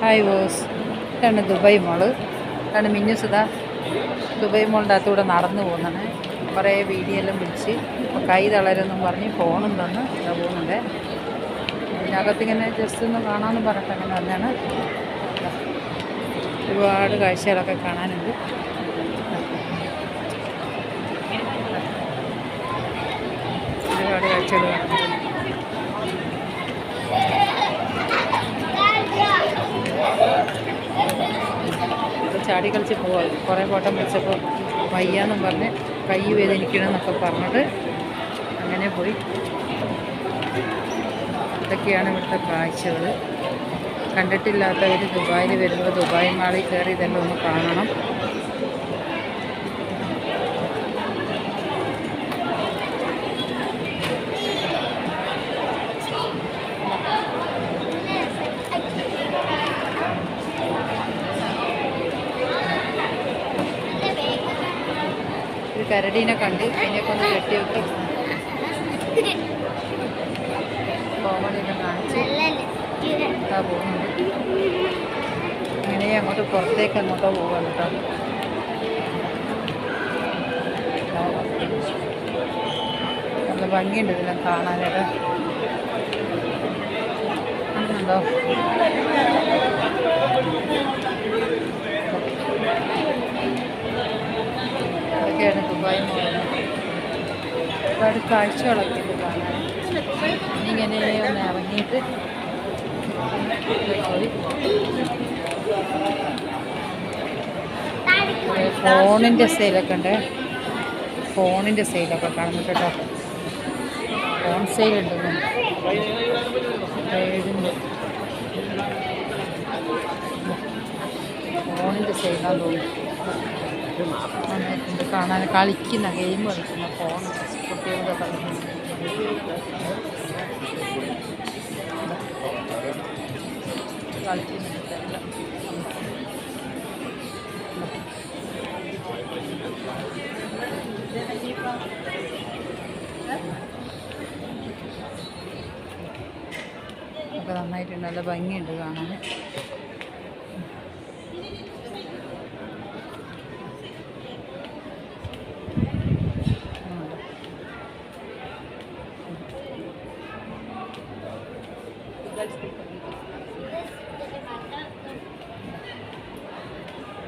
Hi boss, ഇതാണ് Dubai മോള്. ഇതാണ് മിന്നുസുത. ദുബായ് മോളിൻ്റെ അകത്തൂടെ നടന്നു പോകുന്നതാണ്. കുറേ വീഡിയോ എല്ലാം പിടിച്ച് കൈ തളരെന്നും പറഞ്ഞ് ഫോണും തന്ന് ഇതാ പോകുന്നുണ്ട്. ഇതിനകത്തിങ്ങനെ ജസ്റ്റ് ഒന്ന് കാണാമെന്ന് പറഞ്ഞിട്ട് അങ്ങനെ വന്നാണ്. ഒരുപാട് കാഴ്ചകളൊക്കെ കാണാനുണ്ട്. ഒരുപാട് കാഴ്ചകൾ കാണാനുണ്ട്. ചാടി കളിച്ച് പോവാം. കുറേ ഫോട്ടം വെച്ചപ്പോൾ വയ്യാന്നും പറഞ്ഞ് കൈ വേദനിക്കണമെന്നൊക്കെ പറഞ്ഞിട്ട് അങ്ങനെ പോയി. ഇതൊക്കെയാണ് ഇവിടുത്തെ കാഴ്ചകൾ. കണ്ടിട്ടില്ലാത്തവർ ദുബായിൽ വരുമ്പോൾ ദുബായ് മാളിൽ കയറി ഇതെല്ലാം ഒന്ന് കാണണം. ഒരു കരടീനെ കണ്ട് അതിനെയൊക്കെ ഒന്ന് കെട്ടി വെക്കി കോമഡിയൊക്കെ കാണിച്ച് ഇതാ പോകുന്നുണ്ട്. ഇങ്ങനെ അങ്ങോട്ട് പുറത്തേക്ക് അങ്ങോട്ടോ പോകാം കേട്ടോ. നല്ല ഭംഗിയുണ്ട് ഇതിനെ കാണാനായിട്ട്. ഉണ്ടോ? ഇതൊക്കെയാണ് ദുബായ് മോളിൽ ഒരുപാട് കാഴ്ചകളൊക്കെ ഉണ്ട് കാണാൻ. ഇങ്ങനെ ഒന്ന് ഇറങ്ങിയിട്ട് പോയി. ഫോണിൻ്റെ സെയിലൊക്കെ ഉണ്ട്. ഫോണിൻ്റെ സെയിലൊക്കെ കാണുന്നുണ്ട് കേട്ടോ. ഫോൺ സെയിലുണ്ട്. ഫോണിൻ്റെ സെയിലാന്ന് തോന്നുന്നു. നന്നായിട്ടുണ്ട് കാണാൻ. കളിക്കുന്ന ഗെയിം കളിക്കുന്ന ഫോൺ കുട്ടികളുടെ കളിക്കുന്നു. കളിക്കുന്നുണ്ട്. ഒക്കെ നന്നായിട്ടുണ്ട്. നല്ല ഭംഗിയുണ്ട് കാണാൻ.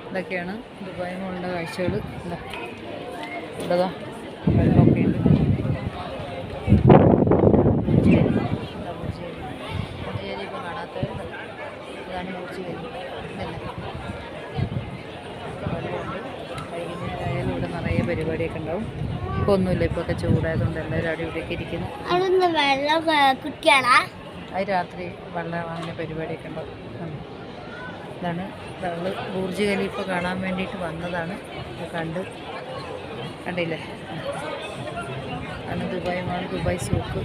ഇതൊക്കെയാണ് ദുബായ് മോളിൻ്റെ കാഴ്ചകൾ. ഇവിടെതാ വെള്ളമൊക്കെ ഉണ്ട്. ബുർജ് ഇപ്പോൾ കാണാത്ത ഇതാണ് ബുർജ് ഖലീഫ. വെള്ളമുണ്ട്. വൈകുന്നേരമായാലും ഇവിടെ നിറയെ പരിപാടിയൊക്കെ ഉണ്ടാവും. ഇപ്പോൾ ഒന്നുമില്ല. ഇപ്പോഴൊക്കെ ചൂടായതുകൊണ്ട് എല്ലാവരും അടിപൊളിയൊക്കെ ഇരിക്കുന്നു. അത് രാത്രി വെള്ളം അങ്ങനെ പരിപാടിയൊക്കെ ഉണ്ടാവും. ഇതാണ് നമ്മൾ ബുർജ് ഖലീഫ കാണാൻ വേണ്ടിയിട്ട് വന്നതാണ്. കണ്ടില്ലേ? ആണ് ദുബായ് മാൾ, ദുബായ് സൂക്ക്.